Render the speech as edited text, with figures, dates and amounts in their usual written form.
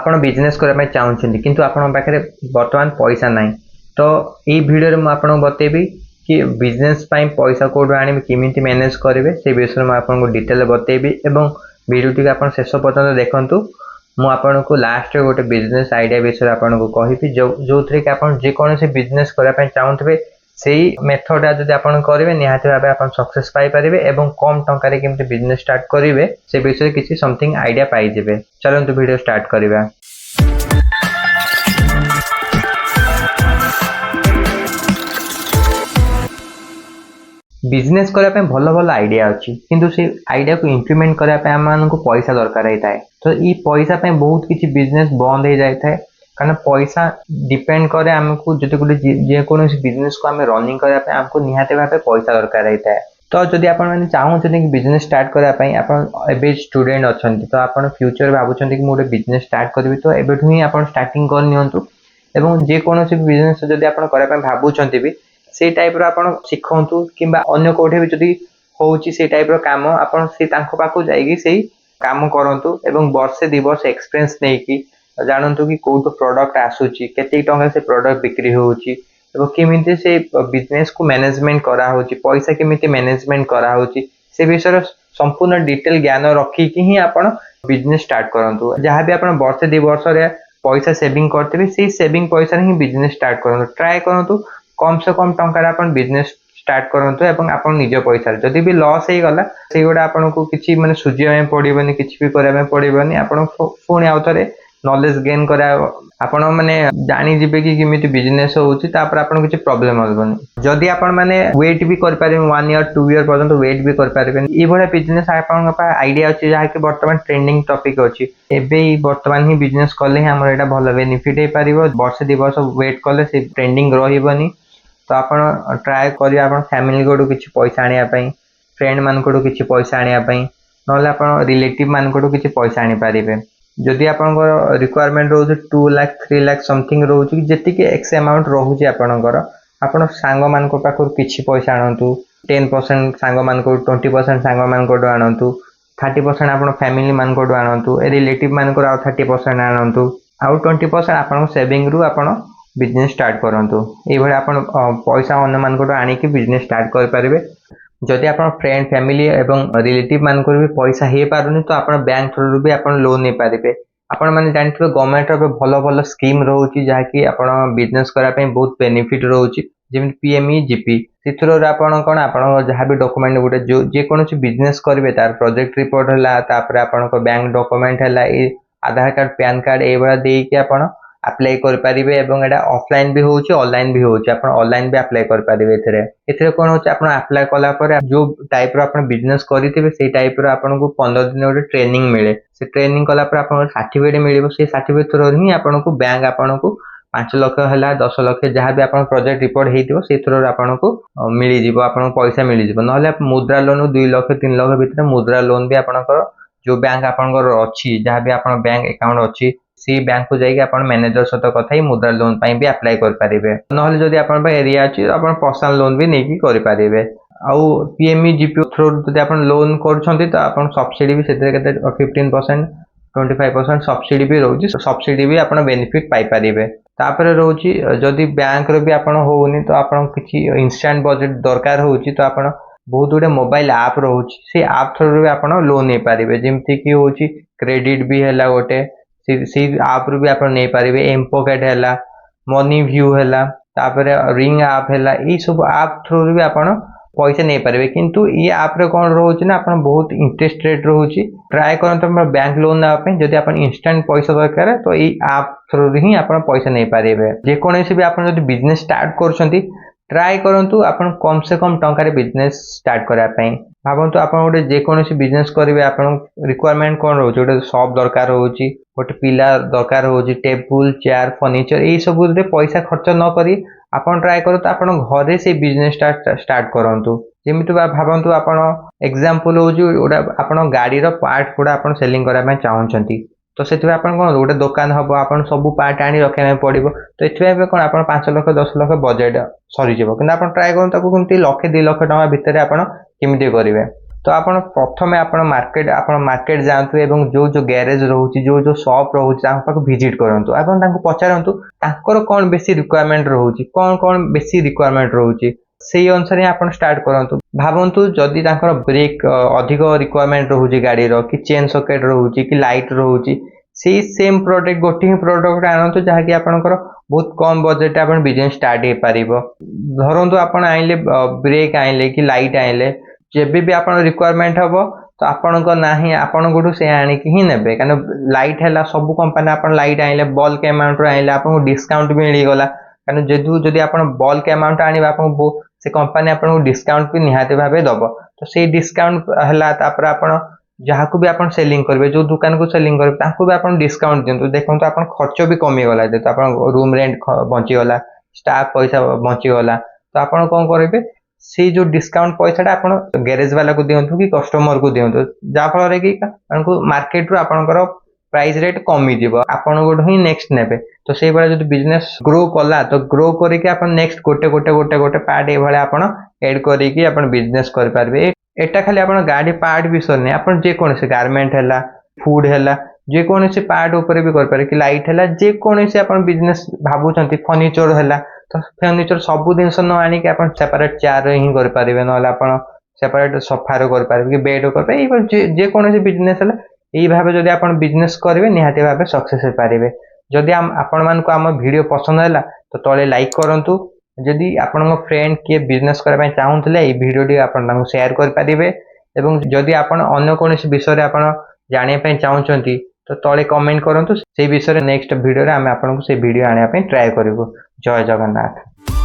आपण बिजनेस करबा चाहूछंती किंतु आपण पाखरे वर्तमान पैसा नाही तो एई वीडियो रे म आपण बतेबी कि बिजनेस पाई पैसा कोड आनी किमिति मैनेज करेंगे से विषय में आपको डिटेल बतेबी एवं वीडियो टी आप शेष पर्यटन देखु मु आपन को लास्ट गोटे बिजनेस आइडिया विषय आपन को कहि जो थे कि आप जेकोसी बिजनेस करने चाहूे से मेथड जब आप करेंगे निहाती भाव आप सक्सेस पाइपर एवं कम टंकार केमती बिजनेस स्टार्ट करेंगे से विषय किसी समथिंग आइडिया पाइबे। चलते वीडियो स्टार्ट करवा। बिजनेस करने भल भल आइडिया अच्छी किंतु से आइडिया को इम्प्लीमेंट करने आम पैसा दरकार होता है। तो ये पैसा पे बहुत किसी बिजनेस बंद हो जाए कारण पैसा डिपेंड करे आमको जो गोटे जेकोसी बिजनेस को आम रनिंग करने आमको निहाती भाव पैसा दरकार होता है। तो जदि आपने चाहते कि बिजनेस स्टार्ट करने आप स्टूडेंट अच्छा तो आप फ्यूचर भावुं कि मुझे बिजनेस स्टार्ट करी तो एवं ही आप स्टार्टिंग कर जेकोसी बिजनेस जब आप करने भावुं भी से टाइप रो आपण सिखंतु किंबा अन्य कोठे भी जदी होउची से टाइप रो काम आपण से तांको पाखु जाईगी सेही काम करंतु एवं वर्षे 2 वर्ष एक्सपीरियंस नै कि जानंतु कि कोठो प्रोडक्ट आसुची केते टंका से प्रोडक्ट बिक्री होउची एवं केमिति से बिजनेस को मैनेजमेंट करा होउची पैसा केमिति मैनेजमेंट करा होउची से विषय संपूर्ण डिटेल ज्ञान रखी कि ही आपण बिजनेस स्टार्ट करंतु। जहां भी आपण वर्षे 2 वर्ष रे पैसा सेविंग करते से सेविंग पैसा ही बिजनेस स्टार्ट करंतु। ट्राई करंतु कम से कम टंकार आपण बिजनेस स्टार्ट करंतु एवं आपण निज पैसा जदि भी लॉस हे गला से गोडा आपण को किछि माने सुजिया में पड़िबनी किछि भी करबा में पड़िबनी आपण पुणी आउथरे नॉलेज गेन करा आपण माने जानि जिबे कि किमिति बिजनेस होउची तापर आपण किछि प्रॉब्लम होबनी। जदि आपण माने वेट भी कर पारे 1 ईयर 2 ईयर पर्यंत वेट भी कर पारे ई भले बिजनेस आपण पा आइडिया अछि जहा कि वर्तमान ट्रेंडिंग टॉपिक अछि एबे वर्तमान ही बिजनेस करले हमर एटा भलो बेनिफिट हे पारिबो वर्ष 2 वर्ष वेट करले से ट्रेंडिंग रहिबनी। तो आपण ट्राए करिया आपण फैमिली कोडू किछि पैसा आनिया पई फ्रेंड मान कोडू किछि पैसा आनिया पई नले आपण रिलेटिव मान कोडू किछि पैसा आनि पारिबे। जदि आपनकर रिक्वायरमेंट रहउछ 2 लाख 3 लाख समथिंग रहउछ कि जेति के एक्स अमाउंट रहउछ आपनकर आपण सांग मान को पाखर किछि पैसा आनंतु 10% सांग मान को 20% सांग मान को आनंतु 30% आपण फैमिली मान को आनंतु रिलेटिव मान को 30% आनंतु आउ 20% आपण सेविंग रु आपण बिजनेस स्टार्ट करंतु। ए भले आपण पैसा अन्य मान को आनी कि बिजनेस स्टार्ट कर पारिबे। जदि आपण फ्रेंड फैमिली एवं रिलेटिव मान को भी पैसा हे पारुनी तो आपण बैंक थ्रू भी आपण लोन नै पारिबे। आपण माने जानथिबे गवर्नमेंट रो भलो भलो स्कीम रहउची जहा कि आपण बिजनेस करा पे बहुत बेनिफिट रहउची जेमि पीएमई जीपी सिथरो आपण कोन आपण जहा भी डॉक्यूमेंट गुटे जो जे कोनोसी बिजनेस करबे तार प्रोजेक्ट रिपोर्ट हला तापर आपण को बैंक डॉक्यूमेंट हला ए आधार कार्ड पैन कार्ड ए बडा देई कि आपण अप्लाई कर पारिबे एवं एटा ऑफलाइन भी होउची ऑनलाइन भी होउची आपण ऑनलाइन भी अप्लाई कर पारिबे। एथरे कोन होची आपण अप्लाई कला पर जो टाइप रो आपण बिजनेस करिथिबे से टाइप रो आपण को 15 दिन ओटे ट्रेनिंग मिले से ट्रेनिंग कला पर आपण सर्टिफिकेट मिलिबो से सर्टिफिकेट थ्रू ही आपण को बैंक आपण को 5 लाख हला 10 लाख जहां भी आपण प्रोजेक्ट रिपोर्ट हेतिबो से थ्रू आपण को मिली जिवो आपण पैसा मिली जिवो नहले मुद्रा लोन 2 लाख 3 लाख भीतर मुद्रा लोन भी आपनकर जो बैंक आपनकर अछि जहां भी आपण बैंक अकाउंट अछि सी बैंक को जाइए आपण मैनेजर सहित कथा ही मुद्रा लोन पाई भी अप्लाई कर पारिबे नहले जदि आपण पे एरिया अछि आपण पर्सनल लोन भी नेकी करि पारिबे। आउ पीएमई जीपी थ्रू जदि आपण लोन करछंती तो आपण सब्सिडी भी सेते केते 15% 25% सब्सिडी भी रहउची सब्सिडी भी आपण बेनिफिट पाई पारिबे। तापर रहउची जदि बैंक रो भी आपण होउनी तो आपण किछि इंस्टेंट बजट दरकार होउची तो आपण बहुत गुडे मोबाइल ऐप रहउची से ऐप थ्रू भी आपण लोन नै पारिबे जेमति कि होउची क्रेडिट भी हैला गोटे सी आप भी आप नहीं पारिबे एम पॉकेट हैला मनी व्यू हैला तापर रिंग ऐप हैला ई सब ऐप थ्रू भी आपण पैसा नहीं पारिबे किंतु ई ऐप रे कोन रहउची ना आपण बहुत इंटरेस्ट रेट रहउची ट्राई करन तो बैंक लोन ना पे जदि आपण इंस्टेंट पैसा दरकार तो ई ऐप थ्रू ही आपण पैसा नहीं पारिबे। जे कोनोसी भी आपण जदि बिजनेस स्टार्ट करछंती ट्राई करंतु आपण कम से कम टंका रे बिजनेस स्टार्ट करा पई भाबंतु आपण गोटे जे कोनोसी बिजनेस करिवे आपण रिक्वायरमेंट कोन रहउची गोटे शॉप दरकार होउची गोटे पिला दरकार होउची टेबल चेयर फर्नीचर ए सब रे पैसा खर्च न करी आपण ट्राई करू तो आपण घरे से बिजनेस स्टार्ट करंतु जेमिति भाबंतु आपण एग्जांपल होउची ओडा आपण गाड़ी रो पार्ट कोडा आपण सेलिंग करा में चाहउछंती तो सेति आपण कोन गोटे दुकान हबो आपण सब पार्ट आनी रखे में पड़िबो तो एथि कोन आपण 5 लाख 10 लाख बजेट सरी जेबो किंतु आपण ट्राई करन ताको किंतु लाख 2 लाख टका भितर आपण किमिति करिवे तो आपण प्रथमे आपण मार्केट जातु एवं जो जो गैरेज रोचे जो जो शॉप रोचे भिजिट करंतु आपण तांको पचारंतु तांकर कोन बेसी रिक्वायरमेंट रोचे कोन कोन बेसी रिक्वायरमेंट रोचे से अनुसार आपण स्टार्ट करंतु भावंतु जदि तांकर ब्रेक अधिक रिक्वायरमेंट रोचे गाड़ी रो कि चेन सॉकेट रोचे कि लाइट रोचे से सेम प्रोडक्ट गोटे ही प्रोडक्ट आनतु जहाँकि आपंकर बहुत कम बजेट आप बिजनेस स्टार्ट हो पार धरतु आप आइले ब्रेक आइले कि लाइट आइले जब भी आप रिक्वायरमेंट हम तो आपण ना ही आपण से आणिकी ही नेबे कारण लाइट है सब कंपनी आप लाइट आइले बल्क अमाउंट आइले आपको डिस्काउंट भी मिलगला कारण जदि आप बल्क अमाउंट आने आपको से कंपनी आपको डिस्काउंट भी निहाती भाव दब तो से डिस्काउंट है आप जहाँ को भी आप सेलिंग करेंगे जो दुकान को सेलिंग करेंगे भी आप डिस्काउंट दिंतु देखो आप खर्च भी कमीगला जेहतु आप रूम रेंट बचीगला स्टाफ पैसा बचीगला तो आप कौन करेंगे से जो डिस्काउंट पैसा आप गैरेज वाला को दिंतु कि कस्टमर को दिंतु जहाँफल कि मार्केट रू आपंकर प्राइस रेट कमी आपण गोटे ही नेक्स्ट ने तो से भाई जो बिजनेस ग्रो कला तो ग्रो करके आप नेक्स्ट गोटे गोटे गोटे गोटे पार्ट ये आप एड करके बिजनेस करें एटा खाली आप गाड़ी पार्ट विषय नहीं आप जेकोसी गारमेंट है फूड है जेकोसी पार्ट उपर भी करें कि लाइट है जेकोसी आप बिजनेस भावुं फर्निचर है तो फर्निचर सब जिन न आणिक आप सेपरेट चेयर ही करें ना आप सेपरेट सोफार करें कि बेड करें जेकोसी बिजनेस है यही भाव जब आप बिजनेस करेंगे निहाती भाव सक्सेस हो पारे जदि आपण मान आम वीडियो पसंद है तो तले लाइक करूँ जदि आपण फ्रेंड किए बिजनेस करने चाहूले ये भिडियोटी आपन शेयर करें एवं जदि आपण अन्य कौन विषय आप जानापी चाहते तो तले कमेंट करूँ से विषय नेक्स्ट वीडियो आम आपको से वीडियो आने ट्राए करूँ जय जगन्नाथ।